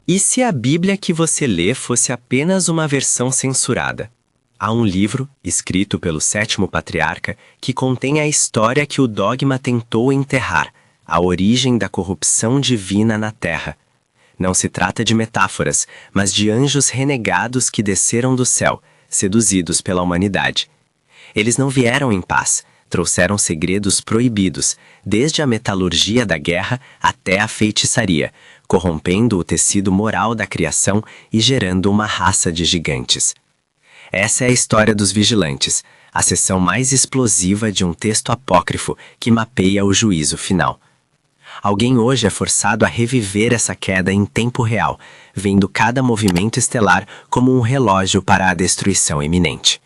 E se a Bíblia que você lê fosse apenas uma versão censurada? Há um livro, escrito pelo sétimo patriarca, que contém a história que o dogma tentou enterrar, a origem da corrupção divina na Terra. Não se trata de metáforas, mas de anjos renegados que desceram do céu, seduzidos pela humanidade. Eles não vieram em paz, trouxeram segredos proibidos, desde a metalurgia da guerra até a feitiçaria, corrompendo o tecido moral da criação e gerando uma raça de gigantes. Essa é a história dos vigilantes, a seção mais explosiva de um texto apócrifo que mapeia o juízo final. Alguém hoje é forçado a reviver essa queda em tempo real, vendo cada movimento estelar como um relógio para a destruição iminente.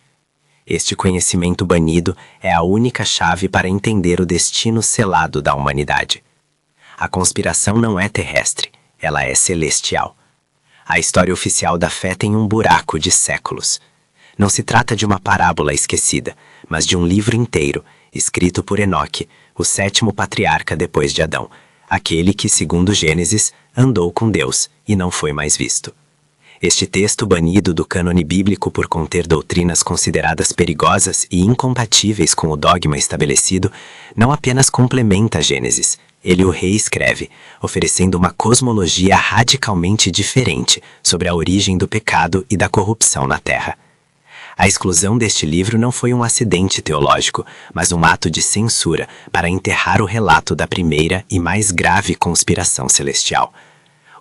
Este conhecimento banido é a única chave para entender o destino selado da humanidade. A conspiração não é terrestre, ela é celestial. A história oficial da fé tem um buraco de séculos. Não se trata de uma parábola esquecida, mas de um livro inteiro, escrito por Enoque, o sétimo patriarca depois de Adão, aquele que, segundo Gênesis, andou com Deus e não foi mais visto. Este texto, banido do cânone bíblico por conter doutrinas consideradas perigosas e incompatíveis com o dogma estabelecido, não apenas complementa Gênesis, ele o reescreve, oferecendo uma cosmologia radicalmente diferente sobre a origem do pecado e da corrupção na Terra. A exclusão deste livro não foi um acidente teológico, mas um ato de censura para enterrar o relato da primeira e mais grave conspiração celestial.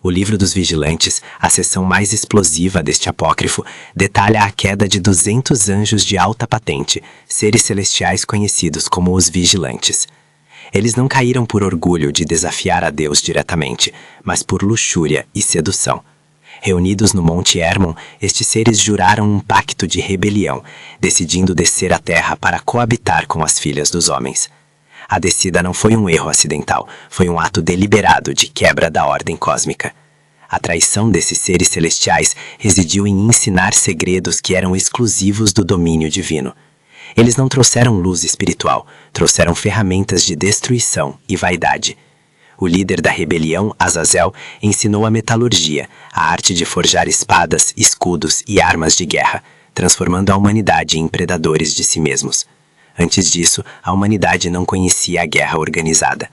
O livro dos vigilantes, a seção mais explosiva deste apócrifo, detalha a queda de 200 anjos de alta patente, seres celestiais conhecidos como os vigilantes. Eles não caíram por orgulho de desafiar a Deus diretamente, mas por luxúria e sedução. Reunidos no Monte Hermon, estes seres juraram um pacto de rebelião, decidindo descer à terra para coabitar com as filhas dos homens. A descida não foi um erro acidental, foi um ato deliberado de quebra da ordem cósmica. A traição desses seres celestiais residiu em ensinar segredos que eram exclusivos do domínio divino. Eles não trouxeram luz espiritual, trouxeram ferramentas de destruição e vaidade. O líder da rebelião, Azazel, ensinou a metalurgia, a arte de forjar espadas, escudos e armas de guerra, transformando a humanidade em predadores de si mesmos. Antes disso, a humanidade não conhecia a guerra organizada.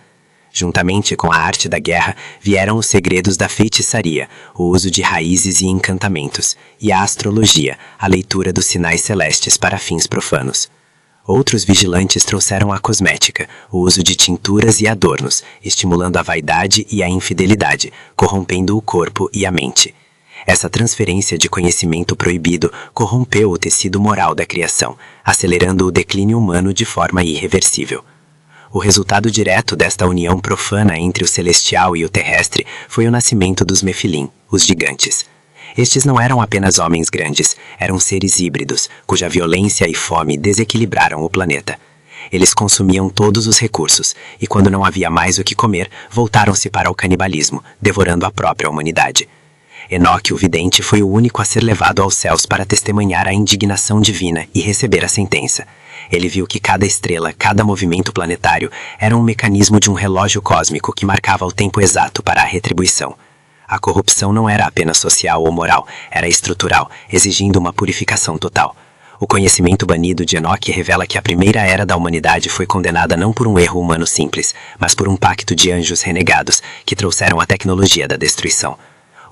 Juntamente com a arte da guerra, vieram os segredos da feitiçaria, o uso de raízes e encantamentos, e a astrologia, a leitura dos sinais celestes para fins profanos. Outros vigilantes trouxeram a cosmética, o uso de tinturas e adornos, estimulando a vaidade e a infidelidade, corrompendo o corpo e a mente. Essa transferência de conhecimento proibido corrompeu o tecido moral da criação, acelerando o declínio humano de forma irreversível. O resultado direto desta união profana entre o celestial e o terrestre foi o nascimento dos Mefilim, os gigantes. Estes não eram apenas homens grandes, eram seres híbridos, cuja violência e fome desequilibraram o planeta. Eles consumiam todos os recursos, e quando não havia mais o que comer, voltaram-se para o canibalismo, devorando a própria humanidade. Enoque, o vidente, foi o único a ser levado aos céus para testemunhar a indignação divina e receber a sentença. Ele viu que cada estrela, cada movimento planetário, era um mecanismo de um relógio cósmico que marcava o tempo exato para a retribuição. A corrupção não era apenas social ou moral, era estrutural, exigindo uma purificação total. O conhecimento banido de Enoque revela que a primeira era da humanidade foi condenada não por um erro humano simples, mas por um pacto de anjos renegados que trouxeram a tecnologia da destruição.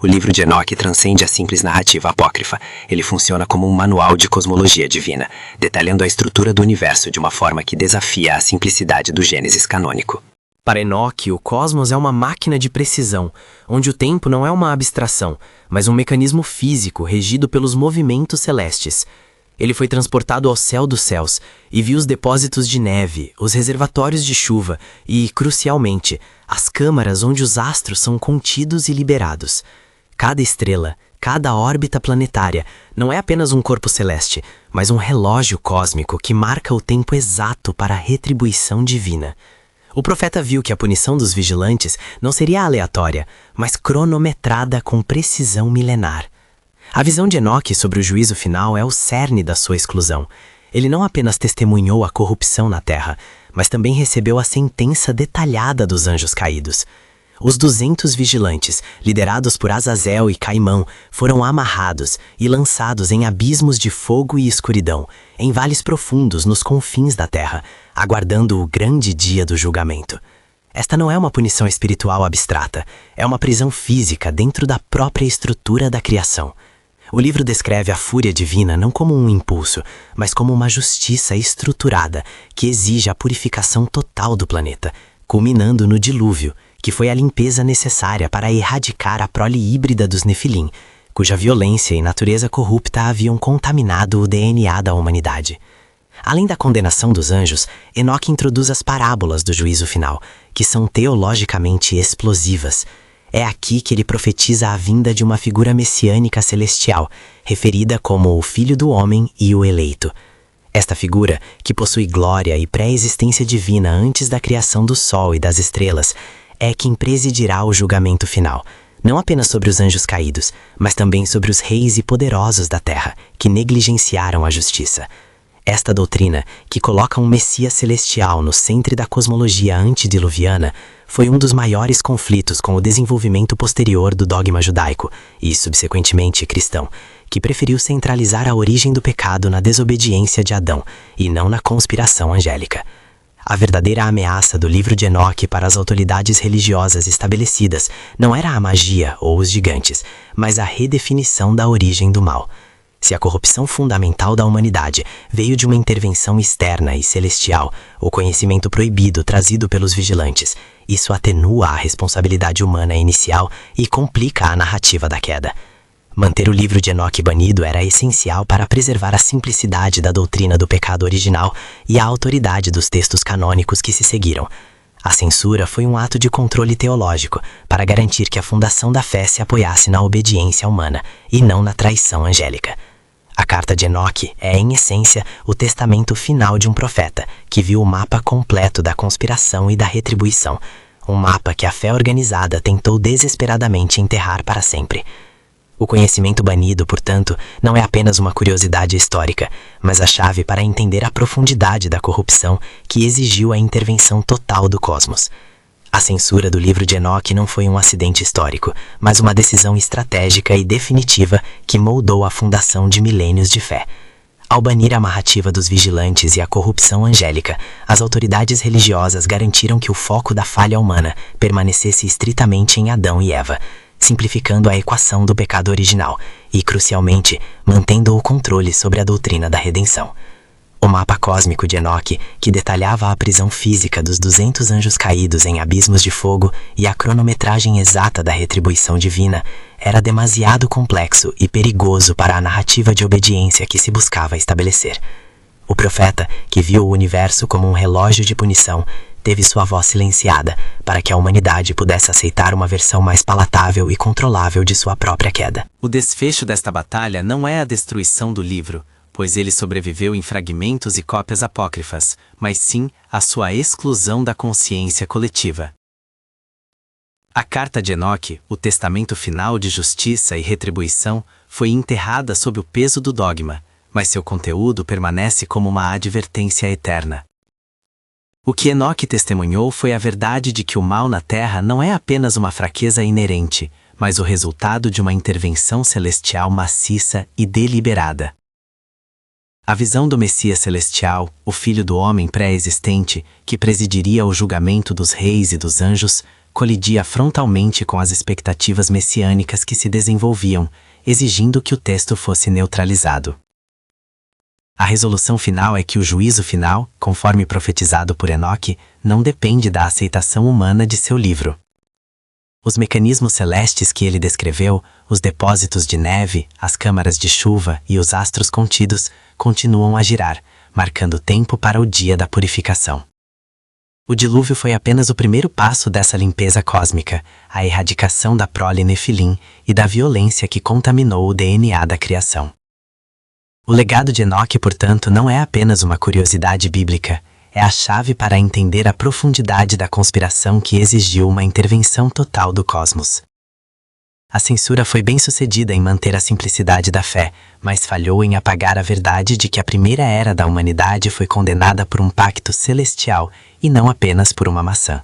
O livro de Enoque transcende a simples narrativa apócrifa. Ele funciona como um manual de cosmologia divina, detalhando a estrutura do universo de uma forma que desafia a simplicidade do Gênesis canônico. Para Enoque, o cosmos é uma máquina de precisão, onde o tempo não é uma abstração, mas um mecanismo físico regido pelos movimentos celestes. Ele foi transportado ao céu dos céus e viu os depósitos de neve, os reservatórios de chuva e, crucialmente, as câmaras onde os astros são contidos e liberados. Cada estrela, cada órbita planetária não é apenas um corpo celeste, mas um relógio cósmico que marca o tempo exato para a retribuição divina. O profeta viu que a punição dos vigilantes não seria aleatória, mas cronometrada com precisão milenar. A visão de Enoque sobre o juízo final é o cerne da sua exclusão. Ele não apenas testemunhou a corrupção na Terra, mas também recebeu a sentença detalhada dos anjos caídos. Os 200 vigilantes, liderados por Azazel e Caimão, foram amarrados e lançados em abismos de fogo e escuridão, em vales profundos nos confins da terra, aguardando o grande dia do julgamento. Esta não é uma punição espiritual abstrata, é uma prisão física dentro da própria estrutura da criação. O livro descreve a fúria divina não como um impulso, mas como uma justiça estruturada que exige a purificação total do planeta, culminando no dilúvio, que foi a limpeza necessária para erradicar a prole híbrida dos Nefilim, cuja violência e natureza corrupta haviam contaminado o DNA da humanidade. Além da condenação dos anjos, Enoque introduz as parábolas do juízo final, que são teologicamente explosivas. É aqui que ele profetiza a vinda de uma figura messiânica celestial, referida como o Filho do Homem e o Eleito. Esta figura, que possui glória e pré-existência divina antes da criação do Sol e das estrelas, é quem presidirá o julgamento final, não apenas sobre os anjos caídos, mas também sobre os reis e poderosos da terra, que negligenciaram a justiça. Esta doutrina, que coloca um Messias celestial no centro da cosmologia antediluviana, foi um dos maiores conflitos com o desenvolvimento posterior do dogma judaico e, subsequentemente, cristão, que preferiu centralizar a origem do pecado na desobediência de Adão e não na conspiração angélica. A verdadeira ameaça do livro de Enoque para as autoridades religiosas estabelecidas não era a magia ou os gigantes, mas a redefinição da origem do mal. Se a corrupção fundamental da humanidade veio de uma intervenção externa e celestial, o conhecimento proibido trazido pelos vigilantes, isso atenua a responsabilidade humana inicial e complica a narrativa da queda. Manter o livro de Enoque banido era essencial para preservar a simplicidade da doutrina do pecado original e a autoridade dos textos canônicos que se seguiram. A censura foi um ato de controle teológico para garantir que a fundação da fé se apoiasse na obediência humana e não na traição angélica. A carta de Enoque é, em essência, o testamento final de um profeta, que viu o mapa completo da conspiração e da retribuição, um mapa que a fé organizada tentou desesperadamente enterrar para sempre. O conhecimento banido, portanto, não é apenas uma curiosidade histórica, mas a chave para entender a profundidade da corrupção que exigiu a intervenção total do cosmos. A censura do livro de Enoque não foi um acidente histórico, mas uma decisão estratégica e definitiva que moldou a fundação de milênios de fé. Ao banir a narrativa dos vigilantes e a corrupção angélica, as autoridades religiosas garantiram que o foco da falha humana permanecesse estritamente em Adão e Eva, simplificando a equação do pecado original e, crucialmente, mantendo o controle sobre a doutrina da redenção. O mapa cósmico de Enoque, que detalhava a prisão física dos 200 anjos caídos em abismos de fogo e a cronometragem exata da retribuição divina, era demasiado complexo e perigoso para a narrativa de obediência que se buscava estabelecer. O profeta, que viu o universo como um relógio de punição, teve sua voz silenciada para que a humanidade pudesse aceitar uma versão mais palatável e controlável de sua própria queda. O desfecho desta batalha não é a destruição do livro, pois ele sobreviveu em fragmentos e cópias apócrifas, mas sim a sua exclusão da consciência coletiva. A carta de Enoque, o testamento final de justiça e retribuição, foi enterrada sob o peso do dogma, mas seu conteúdo permanece como uma advertência eterna. O que Enoque testemunhou foi a verdade de que o mal na Terra não é apenas uma fraqueza inerente, mas o resultado de uma intervenção celestial maciça e deliberada. A visão do Messias celestial, o Filho do Homem pré-existente, que presidiria o julgamento dos reis e dos anjos, colidia frontalmente com as expectativas messiânicas que se desenvolviam, exigindo que o texto fosse neutralizado. A resolução final é que o juízo final, conforme profetizado por Enoque, não depende da aceitação humana de seu livro. Os mecanismos celestes que ele descreveu, os depósitos de neve, as câmaras de chuva e os astros contidos, continuam a girar, marcando tempo para o dia da purificação. O dilúvio foi apenas o primeiro passo dessa limpeza cósmica, a erradicação da prole Nefilim e da violência que contaminou o DNA da criação. O legado de Enoque, portanto, não é apenas uma curiosidade bíblica, é a chave para entender a profundidade da conspiração que exigiu uma intervenção total do cosmos. A censura foi bem-sucedida em manter a simplicidade da fé, mas falhou em apagar a verdade de que a primeira era da humanidade foi condenada por um pacto celestial e não apenas por uma maçã.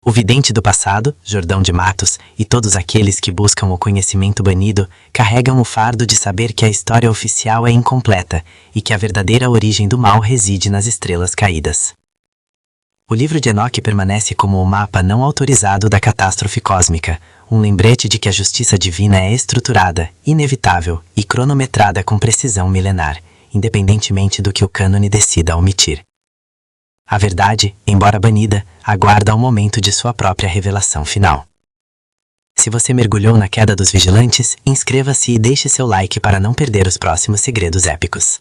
O vidente do passado, Jordão de Matos, e todos aqueles que buscam o conhecimento banido, carregam o fardo de saber que a história oficial é incompleta e que a verdadeira origem do mal reside nas estrelas caídas. O livro de Enoque permanece como o mapa não autorizado da catástrofe cósmica, um lembrete de que a justiça divina é estruturada, inevitável e cronometrada com precisão milenar, independentemente do que o cânone decida omitir. A verdade, embora banida, aguarda o momento de sua própria revelação final. Se você mergulhou na queda dos vigilantes, inscreva-se e deixe seu like para não perder os próximos segredos épicos.